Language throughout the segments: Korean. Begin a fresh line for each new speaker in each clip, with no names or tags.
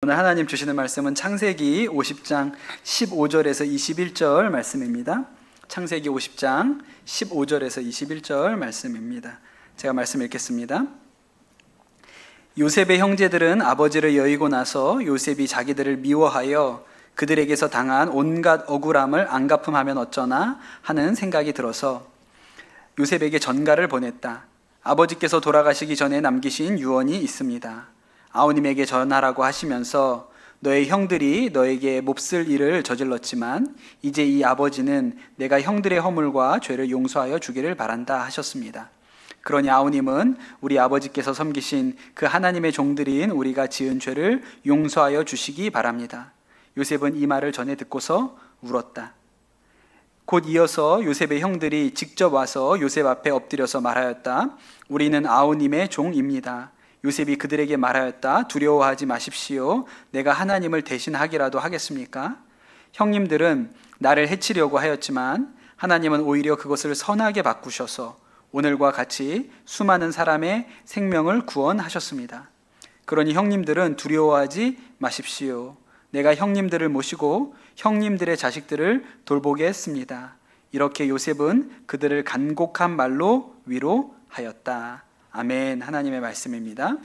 오늘 하나님 주시는 말씀은 창세기 50장 15절에서 21절 말씀입니다. 창세기 50장 15절에서 21절 말씀입니다. 제가 말씀 읽겠습니다. 요셉의 형제들은 아버지를 여의고 나서 요셉이 자기들을 미워하여 그들에게서 당한 온갖 억울함을 안 갚음하면 어쩌나 하는 생각이 들어서 요셉에게 전가를 보냈다. 아버지께서 돌아가시기 전에 남기신 유언이 있습니다. 아우님에게 전하라고 하시면서 너의 형들이 너에게 몹쓸 일을 저질렀지만 이제 이 아버지는 내가 형들의 허물과 죄를 용서하여 주기를 바란다 하셨습니다. 그러니 아우님은 우리 아버지께서 섬기신 그 하나님의 종들인 우리가 지은 죄를 용서하여 주시기 바랍니다. 요셉은 이 말을 전해 듣고서 울었다. 곧 이어서 요셉의 형들이 직접 와서 요셉 앞에 엎드려서 말하였다. 우리는 아우님의 종입니다. 요셉이 그들에게 말하였다. 두려워하지 마십시오. 내가 하나님을 대신하기라도 하겠습니까? 형님들은 나를 해치려고 하였지만 하나님은 오히려 그것을 선하게 바꾸셔서 오늘과 같이 수많은 사람의 생명을 구원하셨습니다. 그러니 형님들은 두려워하지 마십시오. 내가 형님들을 모시고 형님들의 자식들을 돌보게 했습니다. 이렇게 요셉은 그들을 간곡한 말로 위로하였다. 아멘. 하나님의 말씀입니다.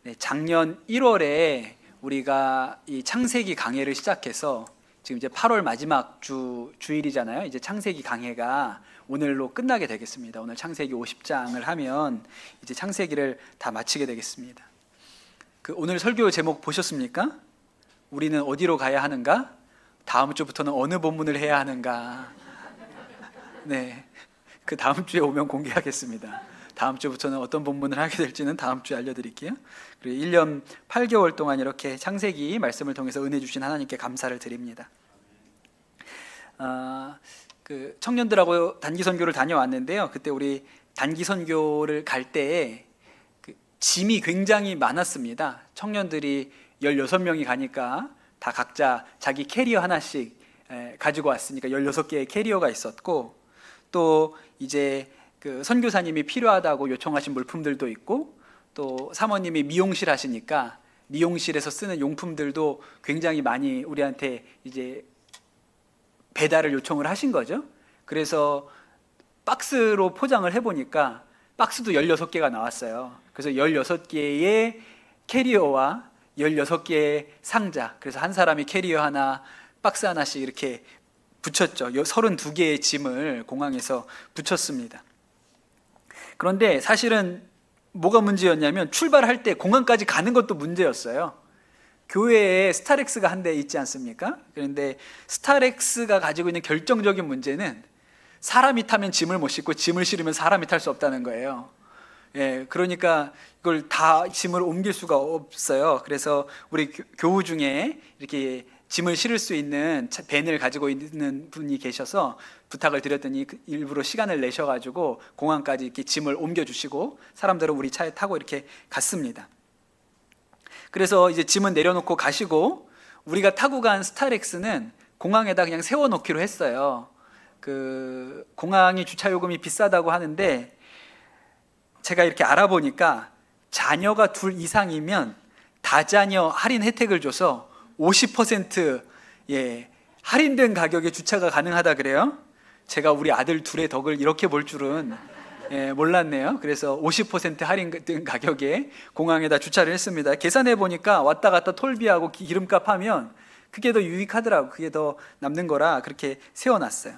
네, 작년 1월에 우리가 이 창세기 강해를 시작해서 지금 이제 8월 마지막 주일이잖아요. 이제 창세기 강해가 오늘로 끝나게 되겠습니다. 오늘 창세기 50장을 하면 이제 창세기를 다 마치게 되겠습니다. 오늘 설교 제목 보셨습니까? 우리는 어디로 가야 하는가? 다음 주부터는 어느 본문을 해야 하는가? 네, 그 다음 주에 오면 공개하겠습니다. 다음 주부터는 어떤 본문을 하게 될지는 다음 주에 알려드릴게요. 그리고 1년 8개월 동안 이렇게 창세기 말씀을 통해서 은혜 주신 하나님께 감사를 드립니다. 청년들하고 단기 선교를 다녀왔는데요. 그때 우리 단기 선교를 갈 때에 짐이 굉장히 많았습니다. 청년들이 16명이 가니까 다 각자 자기 캐리어 하나씩 가지고 왔으니까 16개의 캐리어가 있었고, 또 이제 그 선교사님이 필요하다고 요청하신 물품들도 있고, 또 사모님이 미용실 하시니까 미용실에서 쓰는 용품들도 굉장히 많이 우리한테 이제 배달을 요청을 하신 거죠. 그래서 박스로 포장을 해보니까 박스도 16개가 나왔어요. 그래서 16개의 캐리어와 16개의 상자, 그래서 한 사람이 캐리어 하나, 박스 하나씩 이렇게 붙였죠. 32개의 짐을 공항에서 붙였습니다. 그런데 사실은 뭐가 문제였냐면 출발할 때 공항까지 가는 것도 문제였어요. 교회에 스타렉스가 한 대 있지 않습니까? 그런데 스타렉스가 가지고 있는 결정적인 문제는 사람이 타면 짐을 못 싣고 짐을 실으면 사람이 탈 수 없다는 거예요. 예, 그러니까 이걸 다 짐을 옮길 수가 없어요. 그래서 우리 교우 중에 이렇게 짐을 실을 수 있는 밴을 가지고 있는 분이 계셔서 부탁을 드렸더니 일부러 시간을 내셔가지고 공항까지 이렇게 짐을 옮겨주시고 사람들은 우리 차에 타고 이렇게 갔습니다. 그래서 이제 짐은 내려놓고 가시고 우리가 타고 간 스타렉스는 공항에다 그냥 세워놓기로 했어요. 공항이 주차 요금이 비싸다고 하는데 제가 이렇게 알아보니까 자녀가 둘 이상이면 다자녀 할인 혜택을 줘서 50% 할인된 가격에 주차가 가능하다 그래요. 제가 우리 아들 둘의 덕을 이렇게 볼 줄은 몰랐네요. 그래서 50% 할인된 가격에 공항에다 주차를 했습니다. 계산해 보니까 왔다 갔다 톨비하고 기름값 하면 그게 더 유익하더라고. 그게 더 남는 거라 그렇게 세워놨어요.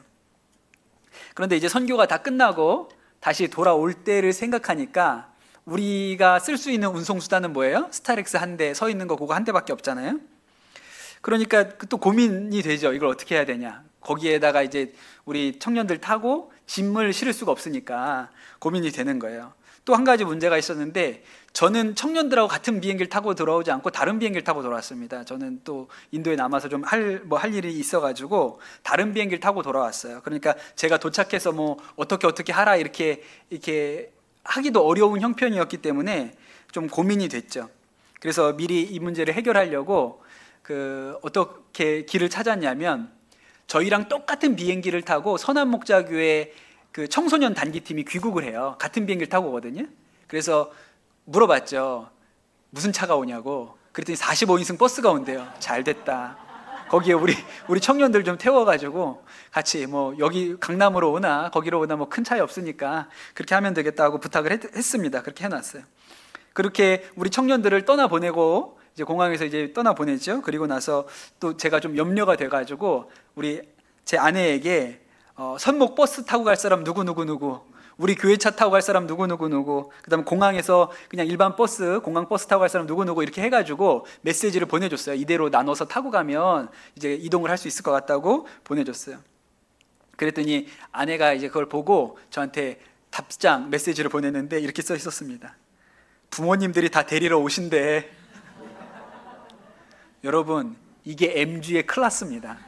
그런데 이제 선교가 다 끝나고 다시 돌아올 때를 생각하니까 우리가 쓸 수 있는 운송수단은 뭐예요? 스타렉스 한 대 서 있는 거 그거 한 대밖에 없잖아요. 그러니까 또 고민이 되죠. 이걸 어떻게 해야 되냐. 거기에다가 이제 우리 청년들 타고 짐을 실을 수가 없으니까 고민이 되는 거예요. 또 한 가지 문제가 있었는데 저는 청년들하고 같은 비행기를 타고 돌아오지 않고 다른 비행기를 타고 돌아왔습니다. 저는 또 인도에 남아서 좀 할 일이 있어가지고 다른 비행기를 타고 돌아왔어요. 그러니까 제가 도착해서 뭐 어떻게 하라 이렇게 하기도 어려운 형편이었기 때문에 좀 고민이 됐죠. 그래서 미리 이 문제를 해결하려고 어떻게 길을 찾았냐면 저희랑 똑같은 비행기를 타고 선한목자교회 청소년 단기팀이 귀국을 해요. 같은 비행기를 타고 오거든요. 그래서 물어봤죠. 무슨 차가 오냐고. 그랬더니 45인승 버스가 온대요. 잘 됐다. 거기에 우리 청년들 좀 태워가지고 같이 뭐 여기 강남으로 오나 거기로 오나 뭐 큰 차이 없으니까 그렇게 하면 되겠다고 부탁을 했습니다. 그렇게 해놨어요. 그렇게 우리 청년들을 떠나보내고 이제 공항에서 이제 떠나보내죠. 그리고 나서 또 제가 좀 염려가 돼가지고 제 아내에게 선목 버스 타고 갈 사람 누구, 우리 교회 차 타고 갈 사람 누구, 그다음에 공항에서 그냥 일반 버스, 공항 버스 타고 갈 사람 누구 이렇게 해가지고 메시지를 보내줬어요. 이대로 나눠서 타고 가면 이제 이동을 할 수 있을 것 같다고 보내줬어요. 그랬더니 아내가 이제 그걸 보고 저한테 답장 메시지를 보냈는데 이렇게 써 있었습니다. 부모님들이 다 데리러 오신대. 여러분, 이게 MG의 클래스입니다.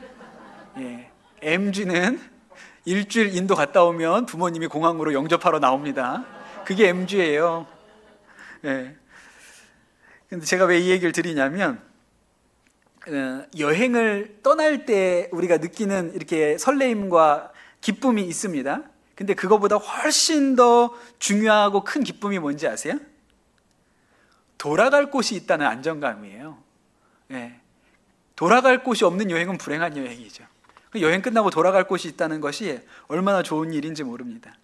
예, MG는 일주일 인도 갔다 오면 부모님이 공항으로 영접하러 나옵니다. 그게 MG예요. 예. 근데 제가 왜 이 얘기를 드리냐면 여행을 떠날 때 우리가 느끼는 이렇게 설레임과 기쁨이 있습니다. 근데 그거보다 훨씬 더 중요하고 큰 기쁨이 뭔지 아세요? 돌아갈 곳이 있다는 안정감이에요. 예. 돌아갈 곳이 없는 여행은 불행한 여행이죠. 여행 끝나고 돌아갈 곳이 있다는 것이 얼마나 좋은 일인지 모릅니다.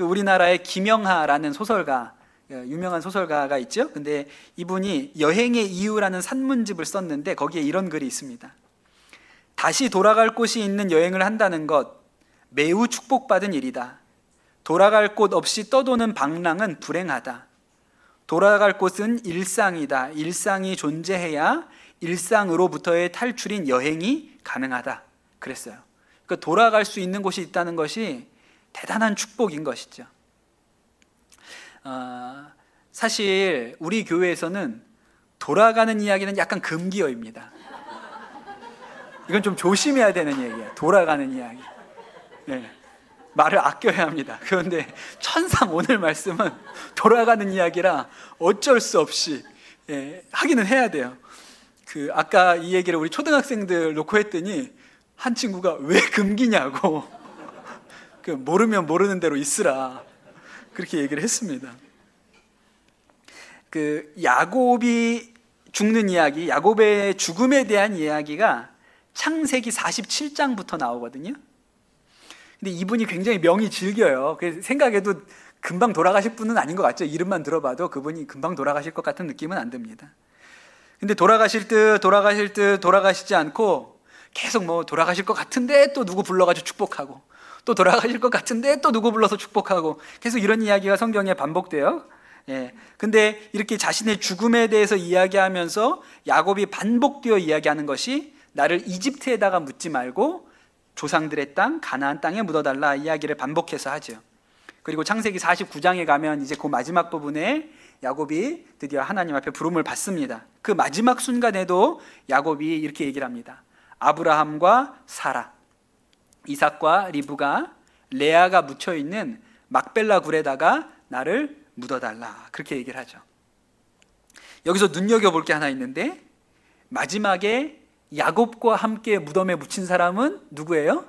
우리나라의 김영하라는 소설가, 유명한 소설가가 있죠. 근데 이분이 여행의 이유라는 산문집을 썼는데 거기에 이런 글이 있습니다. 다시 돌아갈 곳이 있는 여행을 한다는 것 매우 축복받은 일이다. 돌아갈 곳 없이 떠도는 방랑은 불행하다. 돌아갈 곳은 일상이다. 일상이 존재해야 일상으로부터의 탈출인 여행이 가능하다. 그랬어요. 그러니까 돌아갈 수 있는 곳이 있다는 것이 대단한 축복인 것이죠. 사실 우리 교회에서는 돌아가는 이야기는 약간 금기어입니다. 이건 좀 조심해야 되는 얘기예요. 돌아가는 이야기. 네. 말을 아껴야 합니다. 그런데 천상 오늘 말씀은 돌아가는 이야기라 어쩔 수 없이 하기는 해야 돼요. 아까 이 얘기를 우리 초등학생들 놓고 했더니 한 친구가 왜 금기냐고 모르면 모르는 대로 있으라 그렇게 얘기를 했습니다. 야곱이 죽는 이야기, 야곱의 죽음에 대한 이야기가 창세기 47장부터 나오거든요. 근데 이분이 굉장히 명이 질겨요. 생각해도 금방 돌아가실 분은 아닌 것 같죠. 이름만 들어봐도 그분이 금방 돌아가실 것 같은 느낌은 안 듭니다. 근데 돌아가실 듯 돌아가시지 않고 계속 뭐 돌아가실 것 같은데 또 누구 불러가지고 축복하고, 또 돌아가실 것 같은데 또 누구 불러서 축복하고, 계속 이런 이야기가 성경에 반복돼요. 근데 이렇게 자신의 죽음에 대해서 이야기하면서 야곱이 반복되어 이야기하는 것이 나를 이집트에다가 묻지 말고 조상들의 땅 가나안 땅에 묻어달라 이야기를 반복해서 하죠. 그리고 창세기 49장에 가면 이제 그 마지막 부분에 야곱이 드디어 하나님 앞에 부름을 받습니다. 그 마지막 순간에도 야곱이 이렇게 얘기를 합니다. 아브라함과 사라, 이삭과 리브가, 레아가 묻혀있는 막벨라 굴에다가 나를 묻어달라 그렇게 얘기를 하죠. 여기서 눈여겨볼 게 하나 있는데, 마지막에 야곱과 함께 무덤에 묻힌 사람은 누구예요?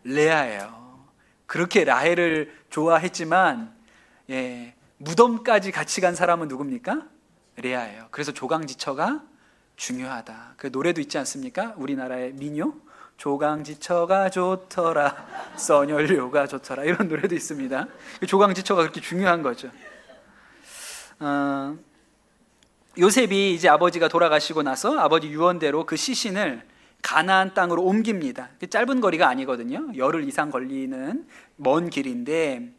레아예요. 그렇게 라헬을 좋아했지만 무덤까지 같이 간 사람은 누굽니까? 레아예요. 그래서 조강지처가 중요하다. 그 노래도 있지 않습니까? 우리나라의 민요, 조강지처가 좋더라, 써연료가 좋더라, 이런 노래도 있습니다. 조강지처가 그렇게 중요한 거죠. 요셉이 이제 아버지가 돌아가시고 나서 아버지 유언대로 그 시신을 가나안 땅으로 옮깁니다. 짧은 거리가 아니거든요. 열흘 이상 걸리는 먼 길인데,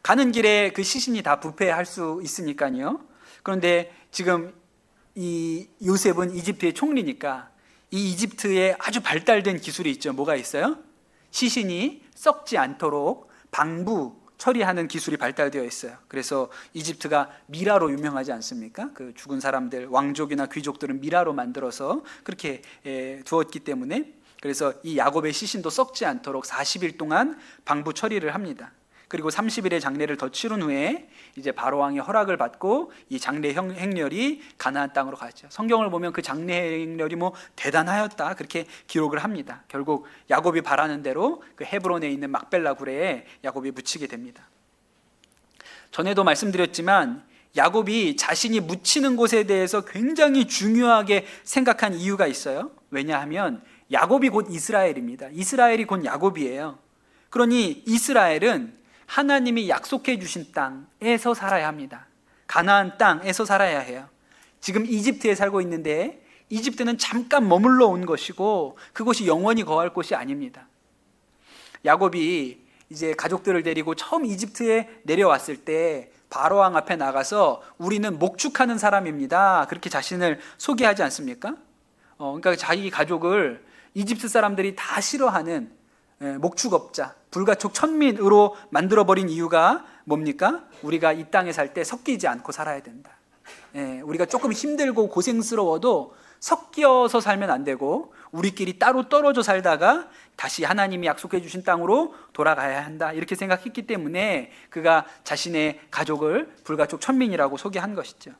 가는 길에 그 시신이 다 부패할 수 있으니까요. 그런데 지금 이 요셉은 이집트의 총리니까 이 이집트에 아주 발달된 기술이 있죠. 뭐가 있어요? 시신이 썩지 않도록 방부 처리하는 기술이 발달되어 있어요. 그래서 이집트가 미라로 유명하지 않습니까? 그 죽은 사람들, 왕족이나 귀족들은 미라로 만들어서 그렇게 두었기 때문에, 그래서 이 야곱의 시신도 썩지 않도록 40일 동안 방부 처리를 합니다. 그리고 30일의 장례를 더 치른 후에 이제 바로 왕의 허락을 받고 이 장례 행렬이 가나안 땅으로 가죠. 성경을 보면 그 장례 행렬이 뭐 대단하였다 그렇게 기록을 합니다. 결국 야곱이 바라는 대로 그 헤브론에 있는 막벨라 굴에 야곱이 묻히게 됩니다. 전에도 말씀드렸지만 야곱이 자신이 묻히는 곳에 대해서 굉장히 중요하게 생각한 이유가 있어요. 왜냐하면 야곱이 곧 이스라엘입니다. 이스라엘이 곧 야곱이에요. 그러니 이스라엘은 하나님이 약속해 주신 땅에서 살아야 합니다. 가나안 땅에서 살아야 해요. 지금 이집트에 살고 있는데 이집트는 잠깐 머물러 온 것이고 그곳이 영원히 거할 곳이 아닙니다. 야곱이 이제 가족들을 데리고 처음 이집트에 내려왔을 때 바로왕 앞에 나가서 우리는 목축하는 사람입니다. 그렇게 자신을 소개하지 않습니까? 그러니까 자기 가족을 이집트 사람들이 다 싫어하는 목축업자, 불가촉 천민으로 만들어버린 이유가 뭡니까? 우리가 이 땅에 살 때 섞이지 않고 살아야 된다. 우리가 조금 힘들고 고생스러워도 섞여서 살면 안 되고 우리끼리 따로 떨어져 살다가 다시 하나님이 약속해 주신 땅으로 돌아가야 한다, 이렇게 생각했기 때문에 그가 자신의 가족을 불가촉 천민이라고 소개한 것이죠.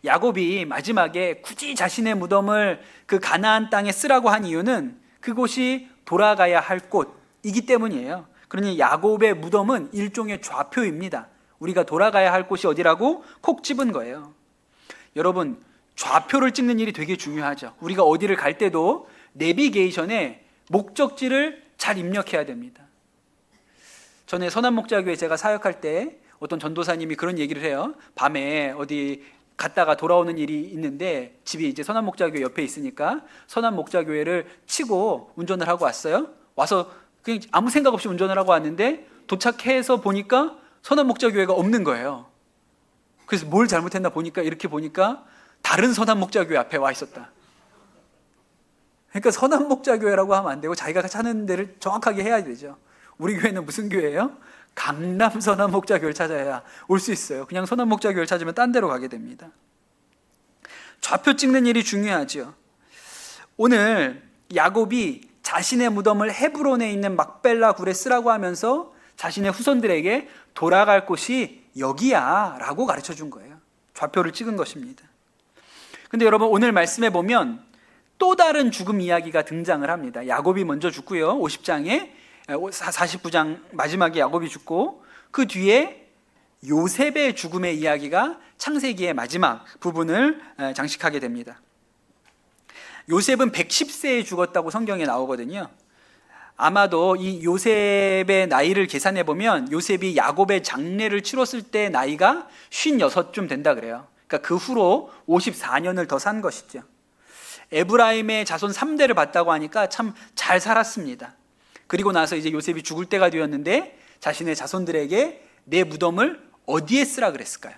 야곱이 마지막에 굳이 자신의 무덤을 그 가나안 땅에 쓰라고 한 이유는 그곳이 돌아가야 할 곳이기 때문이에요. 그러니 야곱의 무덤은 일종의 좌표입니다. 우리가 돌아가야 할 곳이 어디라고 콕 집은 거예요. 여러분, 좌표를 찍는 일이 되게 중요하죠. 우리가 어디를 갈 때도 내비게이션에 목적지를 잘 입력해야 됩니다. 전에 선한목자교회 제가 사역할 때 어떤 전도사님이 그런 얘기를 해요. 밤에 어디 갔다가 돌아오는 일이 있는데 집이 이제 선한목자교회 옆에 있으니까 선한목자교회를 치고 운전을 하고 왔어요. 와서 그냥 아무 생각 없이 운전을 하고 왔는데 도착해서 보니까 선한목자교회가 없는 거예요. 그래서 뭘 잘못했나 보니까 이렇게 보니까 다른 선한목자교회 앞에 와 있었다. 그러니까 선한목자교회라고 하면 안 되고 자기가 찾는 데를 정확하게 해야 되죠. 우리 교회는 무슨 교회예요? 강남 선한목자교회를 찾아야 올 수 있어요. 그냥 선한목자교회를 찾으면 딴 데로 가게 됩니다. 좌표 찍는 일이 중요하죠. 오늘 야곱이 자신의 무덤을 헤브론에 있는 막벨라 굴에 쓰라고 하면서 자신의 후손들에게 돌아갈 곳이 여기야 라고 가르쳐 준 거예요. 좌표를 찍은 것입니다. 근데 여러분, 오늘 말씀에 보면 또 다른 죽음 이야기가 등장을 합니다. 야곱이 먼저 죽고요. 50장에 49장 마지막에 야곱이 죽고 그 뒤에 요셉의 죽음의 이야기가 창세기의 마지막 부분을 장식하게 됩니다. 요셉은 110세에 죽었다고 성경에 나오거든요. 아마도 이 요셉의 나이를 계산해 보면 요셉이 야곱의 장례를 치렀을 때 나이가 56쯤 된다 그래요. 그러니까 그 후로 54년을 더 산 것이죠. 에브라임의 자손 3대를 봤다고 하니까 참 잘 살았습니다. 그리고 나서 이제 요셉이 죽을 때가 되었는데 자신의 자손들에게 내 무덤을 어디에 쓰라 그랬을까요?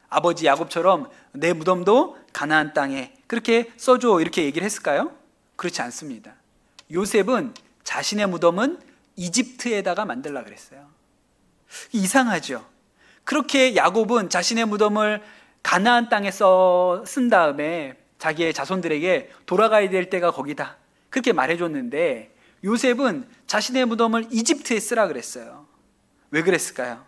아버지 야곱처럼 내 무덤도 가나안 땅에 그렇게 써줘 이렇게 얘기를 했을까요? 그렇지 않습니다. 요셉은 자신의 무덤은 이집트에다가 만들라 그랬어요. 이상하죠? 그렇게 야곱은 자신의 무덤을 가나안 땅에 쓴 다음에 자기의 자손들에게 돌아가야 될 때가 거기다 그렇게 말해줬는데 요셉은 자신의 무덤을 이집트에 쓰라 그랬어요. 왜 그랬을까요?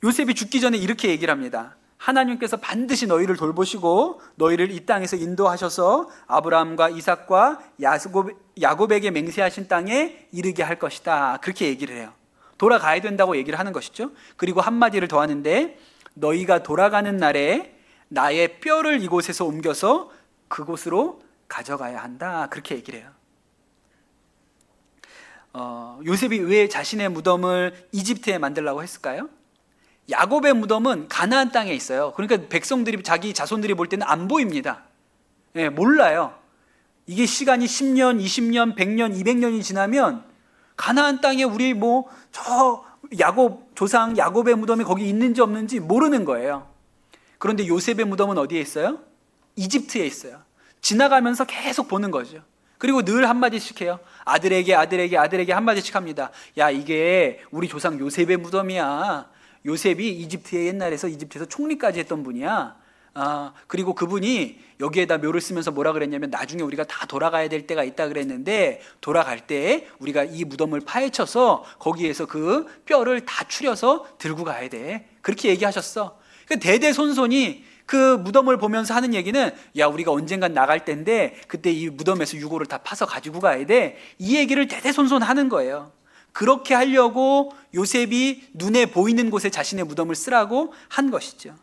요셉이 죽기 전에 이렇게 얘기를 합니다. 하나님께서 반드시 너희를 돌보시고 너희를 이 땅에서 인도하셔서 아브라함과 이삭과 야곱에게 맹세하신 땅에 이르게 할 것이다. 그렇게 얘기를 해요. 돌아가야 된다고 얘기를 하는 것이죠. 그리고 한마디를 더 하는데 너희가 돌아가는 날에 나의 뼈를 이곳에서 옮겨서 그곳으로 가져가야 한다. 그렇게 얘기를 해요. 요셉이 왜 자신의 무덤을 이집트에 만들라고 했을까요? 야곱의 무덤은 가나안 땅에 있어요. 그러니까 백성들이 자기 자손들이 볼 때는 안 보입니다. 몰라요. 이게 시간이 10년, 20년, 100년, 200년이 지나면 가나안 땅에 우리 저 야곱 조상 야곱의 무덤이 거기 있는지 없는지 모르는 거예요. 그런데 요셉의 무덤은 어디에 있어요? 이집트에 있어요. 지나가면서 계속 보는 거죠. 그리고 늘 한마디씩 해요. 아들에게 한마디씩 합니다. 야, 이게 우리 조상 요셉의 무덤이야. 요셉이 이집트에서 총리까지 했던 분이야. 그리고 그분이 여기에다 묘를 쓰면서 뭐라 그랬냐면 나중에 우리가 다 돌아가야 될 때가 있다 그랬는데 돌아갈 때 우리가 이 무덤을 파헤쳐서 거기에서 그 뼈를 다 추려서 들고 가야 돼. 그렇게 얘기하셨어. 그러니까 대대손손이 그 무덤을 보면서 하는 얘기는 야, 우리가 언젠간 나갈 텐데 그때 이 무덤에서 유골을 다 파서 가지고 가야 돼. 이 얘기를 대대손손 하는 거예요. 그렇게 하려고 요셉이 눈에 보이는 곳에 자신의 무덤을 쓰라고 한 것이죠.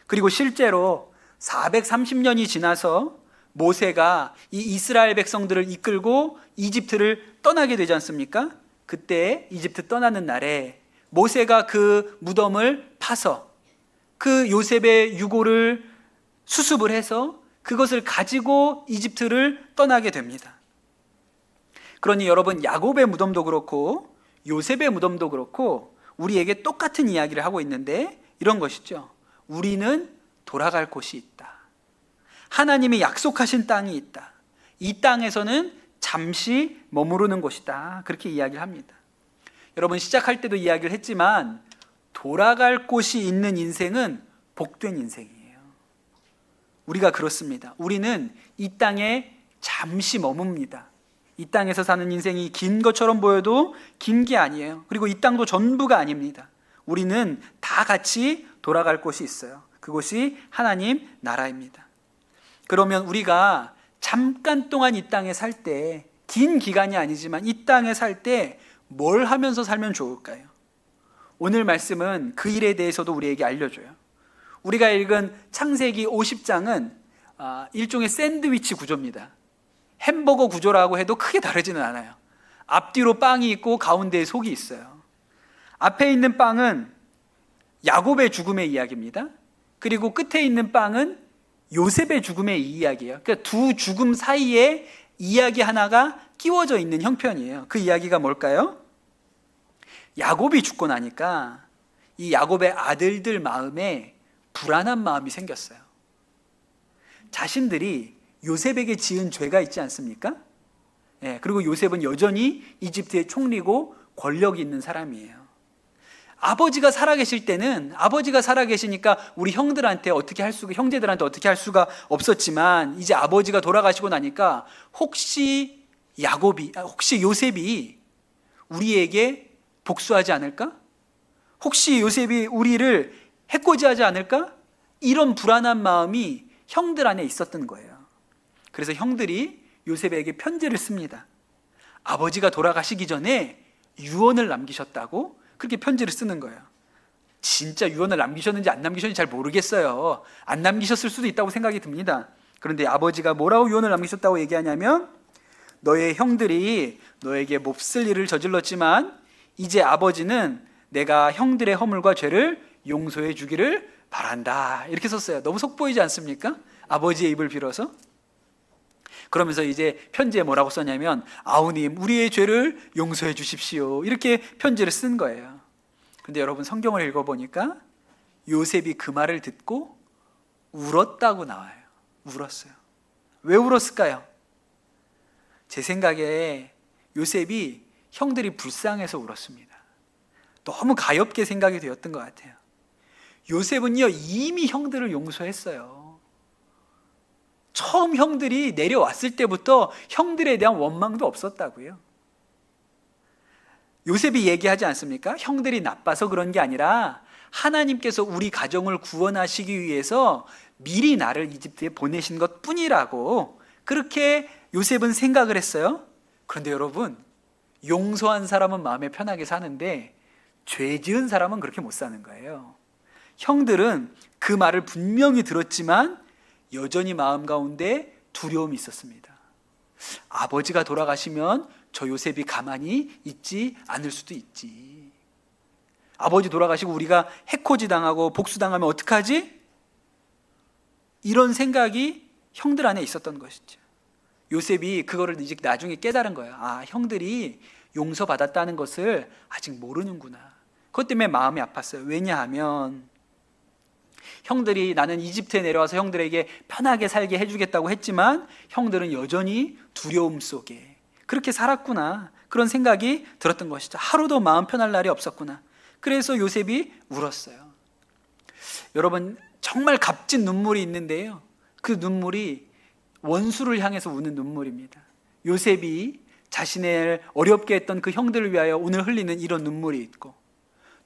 그리고 실제로 430년이 지나서 모세가 이 이스라엘 백성들을 이끌고 이집트를 떠나게 되지 않습니까? 그때 이집트 떠나는 날에 모세가 그 무덤을 파서 그 요셉의 유골을 수습을 해서 그것을 가지고 이집트를 떠나게 됩니다. 그러니 여러분, 야곱의 무덤도 그렇고 요셉의 무덤도 그렇고 우리에게 똑같은 이야기를 하고 있는데 이런 것이죠. 우리는 돌아갈 곳이 있다. 하나님이 약속하신 땅이 있다. 이 땅에서는 잠시 머무르는 곳이다. 그렇게 이야기를 합니다. 여러분, 시작할 때도 이야기를 했지만 돌아갈 곳이 있는 인생은 복된 인생이에요. 우리가 그렇습니다. 우리는 이 땅에 잠시 머뭅니다. 이 땅에서 사는 인생이 긴 것처럼 보여도 긴 게 아니에요. 그리고 이 땅도 전부가 아닙니다. 우리는 다 같이 돌아갈 곳이 있어요. 그곳이 하나님 나라입니다. 그러면 우리가 잠깐 동안 이 땅에 살 때, 긴 기간이 아니지만 이 땅에 살 때 뭘 하면서 살면 좋을까요? 오늘 말씀은 그 일에 대해서도 우리에게 알려줘요. 우리가 읽은 창세기 50장은 일종의 샌드위치 구조입니다. 햄버거 구조라고 해도 크게 다르지는 않아요. 앞뒤로 빵이 있고 가운데에 속이 있어요. 앞에 있는 빵은 야곱의 죽음의 이야기입니다. 그리고 끝에 있는 빵은 요셉의 죽음의 이야기예요. 그러니까 두 죽음 사이에 이야기 하나가 끼워져 있는 형편이에요. 그 이야기가 뭘까요? 야곱이 죽고 나니까 이 야곱의 아들들 마음에 불안한 마음이 생겼어요. 자신들이 요셉에게 지은 죄가 있지 않습니까? 그리고 요셉은 여전히 이집트의 총리고 권력이 있는 사람이에요. 아버지가 살아계실 때는 아버지가 살아계시니까 우리 형제들한테 어떻게 할 수가 없었지만 이제 아버지가 돌아가시고 나니까 혹시 요셉이 우리에게 복수하지 않을까? 혹시 요셉이 우리를 해코지하지 않을까? 이런 불안한 마음이 형들 안에 있었던 거예요. 그래서 형들이 요셉에게 편지를 씁니다. 아버지가 돌아가시기 전에 유언을 남기셨다고 그렇게 편지를 쓰는 거예요. 진짜 유언을 남기셨는지 안 남기셨는지 잘 모르겠어요. 안 남기셨을 수도 있다고 생각이 듭니다. 그런데 아버지가 뭐라고 유언을 남기셨다고 얘기하냐면, 너의 형들이 너에게 몹쓸 일을 저질렀지만 이제 아버지는 내가 형들의 허물과 죄를 용서해 주기를 바란다. 이렇게 썼어요. 너무 속 보이지 않습니까? 아버지의 입을 빌어서. 그러면서 이제 편지에 뭐라고 썼냐면, 아우님, 우리의 죄를 용서해 주십시오. 이렇게 편지를 쓴 거예요. 근데 여러분, 성경을 읽어보니까 요셉이 그 말을 듣고 울었다고 나와요. 울었어요. 왜 울었을까요? 제 생각에 요셉이 형들이 불쌍해서 울었습니다. 너무 가엾게 생각이 되었던 것 같아요. 요셉은요, 이미 형들을 용서했어요. 처음 형들이 내려왔을 때부터 형들에 대한 원망도 없었다고요. 요셉이 얘기하지 않습니까? 형들이 나빠서 그런 게 아니라 하나님께서 우리 가정을 구원하시기 위해서 미리 나를 이집트에 보내신 것 뿐이라고 그렇게 요셉은 생각을 했어요. 그런데 여러분, 용서한 사람은 마음에 편하게 사는데 죄 지은 사람은 그렇게 못 사는 거예요. 형들은 그 말을 분명히 들었지만 여전히 마음 가운데 두려움이 있었습니다. 아버지가 돌아가시면 저 요셉이 가만히 있지 않을 수도 있지. 아버지 돌아가시고 우리가 해코지 당하고 복수당하면 어떡하지? 이런 생각이 형들 안에 있었던 것이죠. 요셉이 그거를 이제 나중에 깨달은 거예요. 아, 형들이 용서받았다는 것을 아직 모르는구나. 그것 때문에 마음이 아팠어요. 왜냐하면 형들이 나는 이집트에 내려와서 형들에게 편하게 살게 해주겠다고 했지만 형들은 여전히 두려움 속에 그렇게 살았구나. 그런 생각이 들었던 것이죠. 하루도 마음 편할 날이 없었구나. 그래서 요셉이 울었어요. 여러분, 정말 값진 눈물이 있는데요, 그 눈물이 원수를 향해서 우는 눈물입니다. 요셉이 자신을 어렵게 했던 그 형들을 위하여 오늘 흘리는 이런 눈물이 있고,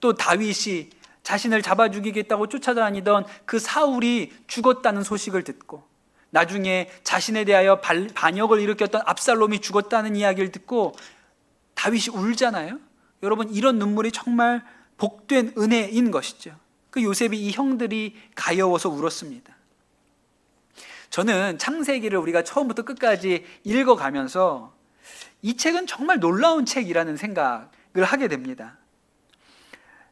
또 다윗이 자신을 잡아 죽이겠다고 쫓아다니던 그 사울이 죽었다는 소식을 듣고, 나중에 자신에 대하여 반역을 일으켰던 압살롬이 죽었다는 이야기를 듣고 다윗이 울잖아요. 여러분, 이런 눈물이 정말 복된 은혜인 것이죠. 그 요셉이 이 형들이 가여워서 울었습니다. 저는 창세기를 우리가 처음부터 끝까지 읽어가면서 이 책은 정말 놀라운 책이라는 생각을 하게 됩니다.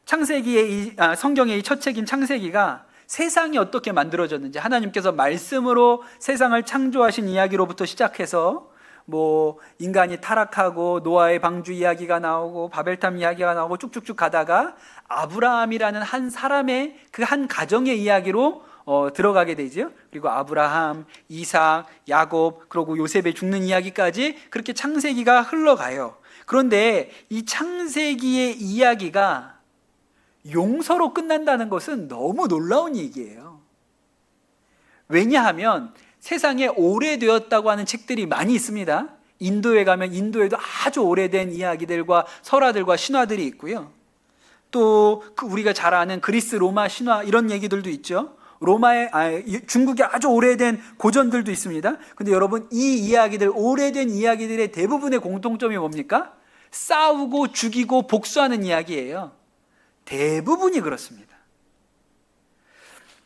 성경의 이 첫 책인 창세기가 세상이 어떻게 만들어졌는지, 하나님께서 말씀으로 세상을 창조하신 이야기로부터 시작해서 인간이 타락하고 노아의 방주 이야기가 나오고 바벨탑 이야기가 나오고 쭉쭉쭉 가다가 아브라함이라는 한 사람의 그 한 가정의 이야기로 들어가게 되죠. 그리고 아브라함, 이삭, 야곱, 그리고 요셉의 죽는 이야기까지 그렇게 창세기가 흘러가요. 그런데 이 창세기의 이야기가 용서로 끝난다는 것은 너무 놀라운 얘기예요. 왜냐하면 세상에 오래되었다고 하는 책들이 많이 있습니다. 인도에 가면 인도에도 아주 오래된 이야기들과 설화들과 신화들이 있고요. 또 우리가 잘 아는 그리스 로마 신화 이런 얘기들도 있죠. 중국에 아주 오래된 고전들도 있습니다. 근데 여러분, 이 이야기들, 오래된 이야기들의 대부분의 공통점이 뭡니까? 싸우고 죽이고 복수하는 이야기예요. 대부분이 그렇습니다.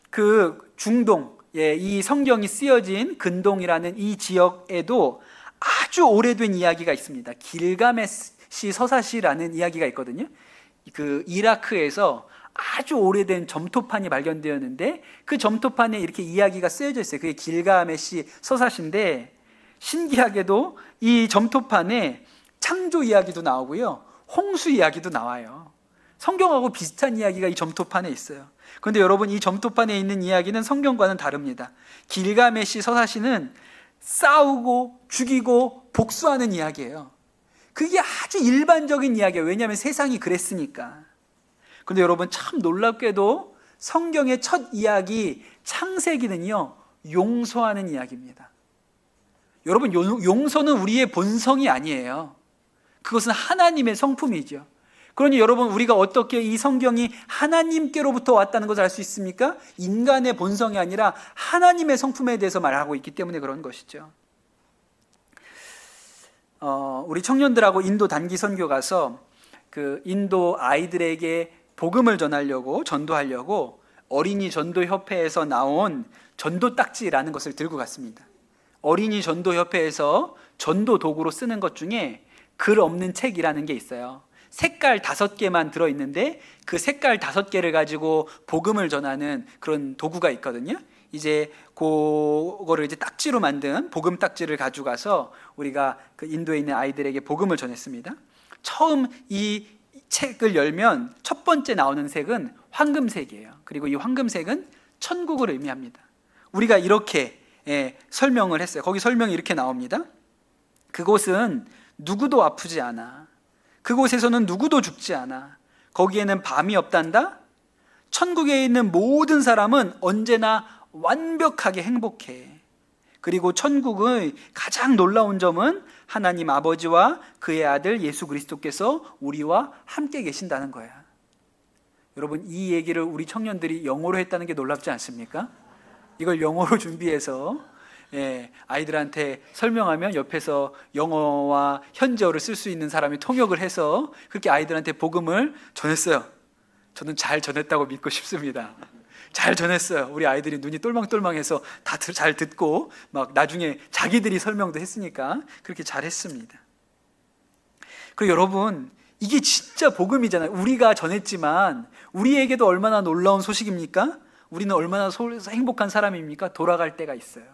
그 중동, 이 성경이 쓰여진 근동이라는 이 지역에도 아주 오래된 이야기가 있습니다. 길가메시 서사시라는 이야기가 있거든요. 그 이라크에서 아주 오래된 점토판이 발견되었는데 그 점토판에 이렇게 이야기가 쓰여져 있어요. 그게 길가메시 서사시인데, 신기하게도 이 점토판에 창조 이야기도 나오고요, 홍수 이야기도 나와요. 성경하고 비슷한 이야기가 이 점토판에 있어요. 그런데 여러분, 이 점토판에 있는 이야기는 성경과는 다릅니다. 길가메시 서사시는 싸우고 죽이고 복수하는 이야기예요. 그게 아주 일반적인 이야기예요. 왜냐하면 세상이 그랬으니까. 그런데 여러분, 참 놀랍게도 성경의 첫 이야기 창세기는요, 용서하는 이야기입니다. 여러분, 용서는 우리의 본성이 아니에요. 그것은 하나님의 성품이죠. 그러니 여러분, 우리가 어떻게 이 성경이 하나님께로부터 왔다는 것을 알 수 있습니까? 인간의 본성이 아니라 하나님의 성품에 대해서 말하고 있기 때문에 그런 것이죠. 우리 청년들하고 인도 단기 선교 가서 그 인도 아이들에게 복음을 전도하려고 어린이 전도협회에서 나온 전도 딱지라는 것을 들고 갔습니다. 어린이 전도협회에서 전도 도구로 쓰는 것 중에 글 없는 책이라는 게 있어요. 색깔 5개만 들어있는데 그 색깔 5개를 가지고 복음을 전하는 그런 도구가 있거든요. 이제 그거를 이제 딱지로 만든 복음 딱지를 가져가서 우리가 그 인도에 있는 아이들에게 복음을 전했습니다. 처음 이 책을 열면 첫 번째 나오는 색은 황금색이에요. 그리고 이 황금색은 천국을 의미합니다. 우리가 이렇게 설명을 했어요. 거기 설명이 이렇게 나옵니다. 그곳은 누구도 아프지 않아. 그곳에서는 누구도 죽지 않아. 거기에는 밤이 없단다. 천국에 있는 모든 사람은 언제나 완벽하게 행복해. 그리고 천국의 가장 놀라운 점은 하나님 아버지와 그의 아들 예수 그리스도께서 우리와 함께 계신다는 거야. 여러분, 이 얘기를 우리 청년들이 영어로 했다는 게 놀랍지 않습니까? 이걸 영어로 준비해서 아이들한테 설명하면 옆에서 영어와 현지어를 쓸 수 있는 사람이 통역을 해서 그렇게 아이들한테 복음을 전했어요. 저는 잘 전했다고 믿고 싶습니다. 잘 전했어요. 우리 아이들이 눈이 똘망똘망해서 다 잘 듣고 막 나중에 자기들이 설명도 했으니까 그렇게 잘했습니다. 그리고 여러분, 이게 진짜 복음이잖아요. 우리가 전했지만 우리에게도 얼마나 놀라운 소식입니까? 우리는 얼마나 행복한 사람입니까? 돌아갈 때가 있어요.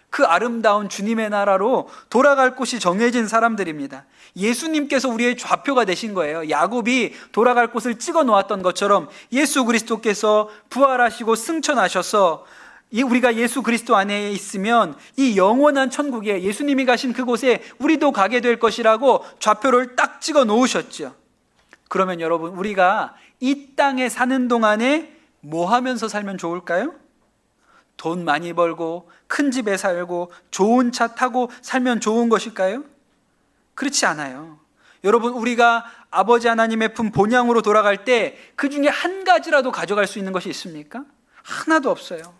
그 아름다운 주님의 나라로 돌아갈 곳이 정해진 사람들입니다. 예수님께서 우리의 좌표가 되신 거예요. 야곱이 돌아갈 곳을 찍어 놓았던 것처럼 예수 그리스도께서 부활하시고 승천하셔서 우리가 예수 그리스도 안에 있으면 이 영원한 천국에 예수님이 가신 그곳에 우리도 가게 될 것이라고 좌표를 딱 찍어 놓으셨죠. 그러면 여러분, 우리가 이 땅에 사는 동안에 뭐 하면서 살면 좋을까요? 돈 많이 벌고 큰 집에 살고 좋은 차 타고 살면 좋은 것일까요? 그렇지 않아요. 여러분, 우리가 아버지 하나님의 품 본향으로 돌아갈 때 그 중에 한 가지라도 가져갈 수 있는 것이 있습니까? 하나도 없어요.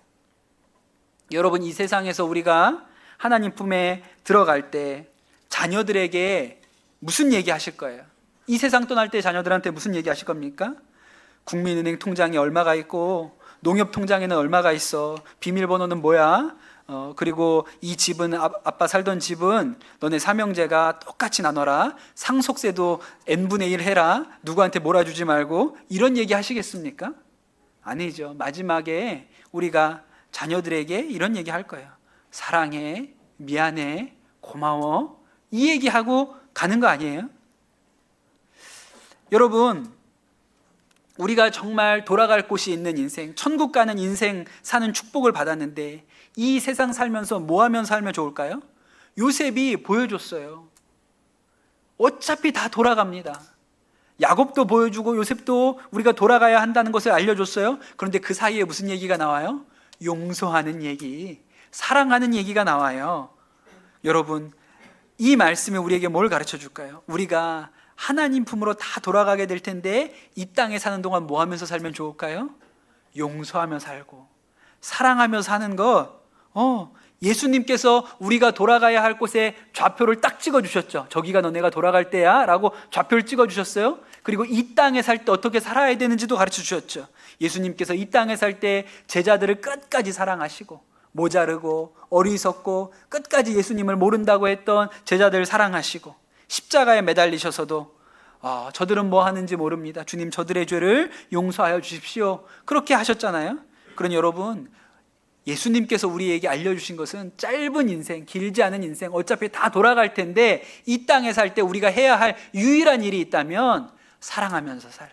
여러분, 이 세상에서 우리가 하나님 품에 들어갈 때 자녀들에게 무슨 얘기 하실 거예요? 이 세상 떠날 때 자녀들한테 무슨 얘기 하실 겁니까? 국민은행 통장에 얼마가 있고 농협 통장에는 얼마가 있어, 비밀번호는 뭐야, 그리고 이 집은 아빠 살던 집은 너네 삼형제가 똑같이 나눠라, 상속세도 n분의 1 해라, 누구한테 몰아주지 말고, 이런 얘기 하시겠습니까? 아니죠. 마지막에 우리가 자녀들에게 이런 얘기 할 거예요. 사랑해, 미안해, 고마워, 이 얘기하고 가는 거 아니에요? 여러분, 우리가 정말 돌아갈 곳이 있는 인생, 천국 가는 인생 사는 축복을 받았는데 이 세상 살면서 뭐 하면서 살면 좋을까요? 요셉이 보여줬어요. 어차피 다 돌아갑니다. 야곱도 보여주고 요셉도 우리가 돌아가야 한다는 것을 알려줬어요. 그런데 그 사이에 무슨 얘기가 나와요? 용서하는 얘기, 사랑하는 얘기가 나와요. 여러분, 이 말씀이 우리에게 뭘 가르쳐 줄까요? 우리가 하나님 품으로 다 돌아가게 될 텐데 이 땅에 사는 동안 뭐 하면서 살면 좋을까요? 용서하며 살고 사랑하며 사는 것. 예수님께서 우리가 돌아가야 할 곳에 좌표를 딱 찍어주셨죠. 저기가 너네가 돌아갈 때야 라고 좌표를 찍어주셨어요. 그리고 이 땅에 살 때 어떻게 살아야 되는지도 가르쳐 주셨죠. 예수님께서 이 땅에 살 때 제자들을 끝까지 사랑하시고, 모자르고 어리석고 끝까지 예수님을 모른다고 했던 제자들을 사랑하시고, 십자가에 매달리셔서도 저들은 뭐 하는지 모릅니다, 주님 저들의 죄를 용서하여 주십시오, 그렇게 하셨잖아요. 그러니 여러분, 예수님께서 우리에게 알려주신 것은 짧은 인생, 길지 않은 인생, 어차피 다 돌아갈 텐데 이 땅에 살 때 우리가 해야 할 유일한 일이 있다면 사랑하면서 살아,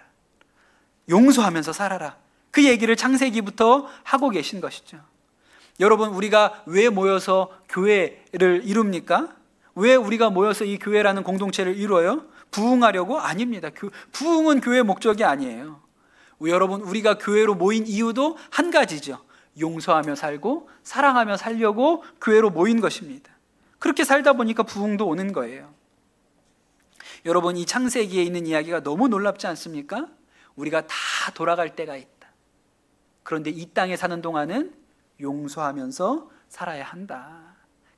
용서하면서 살아라, 그 얘기를 창세기부터 하고 계신 것이죠. 여러분, 우리가 왜 모여서 교회를 이룹니까? 왜 우리가 모여서 이 교회라는 공동체를 이루어요? 부흥하려고? 아닙니다. 부흥은 교회의 목적이 아니에요. 여러분, 우리가 교회로 모인 이유도 한 가지죠. 용서하며 살고 사랑하며 살려고 교회로 모인 것입니다. 그렇게 살다 보니까 부흥도 오는 거예요. 여러분, 이 창세기에 있는 이야기가 너무 놀랍지 않습니까? 우리가 다 돌아갈 때가 있다. 그런데 이 땅에 사는 동안은 용서하면서 살아야 한다.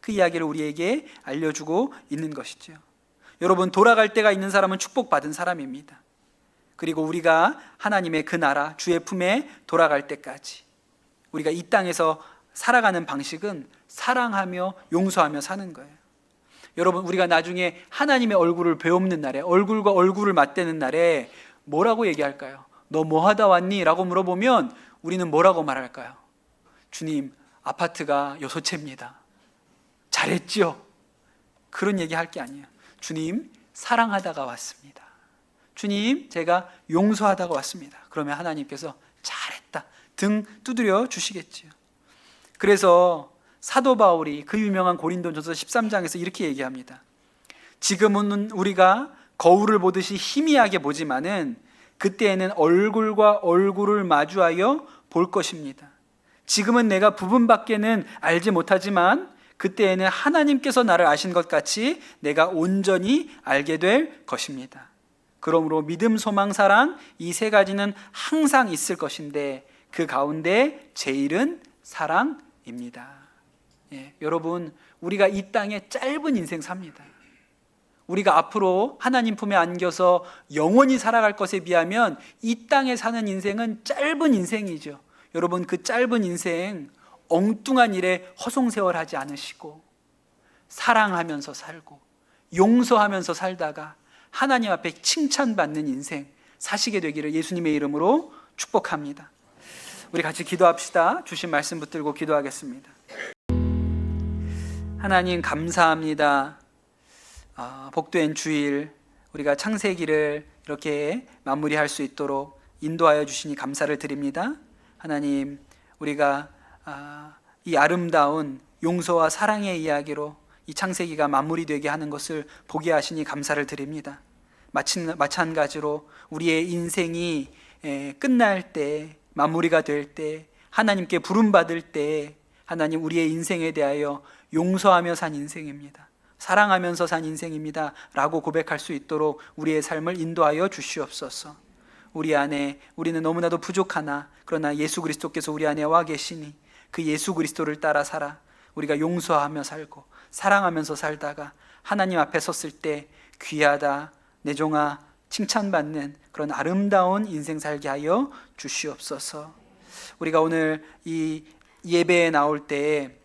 그 이야기를 우리에게 알려주고 있는 것이죠. 여러분, 돌아갈 때가 있는 사람은 축복받은 사람입니다. 그리고 우리가 하나님의 그 나라, 주의 품에 돌아갈 때까지 우리가 이 땅에서 살아가는 방식은 사랑하며 용서하며 사는 거예요. 여러분, 우리가 나중에 하나님의 얼굴을 배움는 날에, 얼굴과 얼굴을 맞대는 날에 뭐라고 얘기할까요? 너 뭐 하다 왔니? 라고 물어보면 우리는 뭐라고 말할까요? 주님, 아파트가 6채입니다. 잘했지요? 그런 얘기 할 게 아니에요. 주님, 사랑하다가 왔습니다. 주님, 제가 용서하다가 왔습니다. 그러면 하나님께서 잘했다, 등 두드려 주시겠지요. 그래서 사도 바울이 그 유명한 고린도전서 13장에서 이렇게 얘기합니다. 지금은 우리가 거울을 보듯이 희미하게 보지만은 그때에는 얼굴과 얼굴을 마주하여 볼 것입니다. 지금은 내가 부분밖에는 알지 못하지만 그때에는 하나님께서 나를 아신 것 같이 내가 온전히 알게 될 것입니다. 그러므로 믿음, 소망, 사랑, 이 세 가지는 항상 있을 것인데 그 가운데 제일은 사랑입니다. 여러분, 우리가 이 땅에 짧은 인생 삽니다. 우리가 앞으로 하나님 품에 안겨서 영원히 살아갈 것에 비하면 이 땅에 사는 인생은 짧은 인생이죠. 여러분, 그 짧은 인생 엉뚱한 일에 허송세월하지 않으시고 사랑하면서 살고 용서하면서 살다가 하나님 앞에 칭찬받는 인생 사시게 되기를 예수님의 이름으로 축복합니다. 우리 같이 기도합시다. 주신 말씀 붙들고 기도하겠습니다. 하나님, 감사합니다. 복된 주일, 우리가 창세기를 이렇게 마무리할 수 있도록 인도하여 주시니 감사를 드립니다. 하나님, 우리가 이 아름다운 용서와 사랑의 이야기로 이 창세기가 마무리되게 하는 것을 보게 하시니 감사를 드립니다. 마찬가지로 우리의 인생이 끝날 때, 마무리가 될 때, 하나님께 부름받을 때 하나님, 우리의 인생에 대하여 용서하며 산 인생입니다, 사랑하면서 산 인생입니다 라고 고백할 수 있도록 우리의 삶을 인도하여 주시옵소서. 우리 안에 우리는 너무나도 부족하나 그러나 예수 그리스도께서 우리 안에 와 계시니 그 예수 그리스도를 따라 살아 우리가 용서하며 살고 사랑하면서 살다가 하나님 앞에 섰을 때 귀하다, 내 종아 칭찬받는 그런 아름다운 인생 살게 하여 주시옵소서. 우리가 오늘 이 예배에 나올 때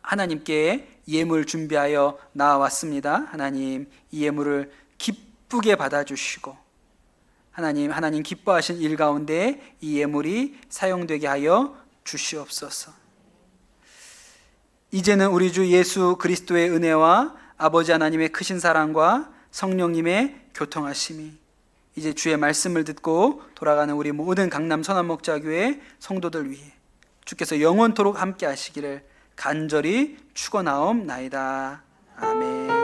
하나님께 예물 준비하여 나왔습니다. 하나님, 이 예물을 기쁘게 받아주시고 하나님 기뻐하신 일 가운데 이 예물이 사용되게 하여 주시옵소서. 이제는 우리 주 예수 그리스도의 은혜와 아버지 하나님의 크신 사랑과 성령님의 교통하심이 이제 주의 말씀을 듣고 돌아가는 우리 모든 강남 선한목자교회 성도들 위해 주께서 영원토록 함께 하시기를 간절히 축원하옵나이다. 아멘.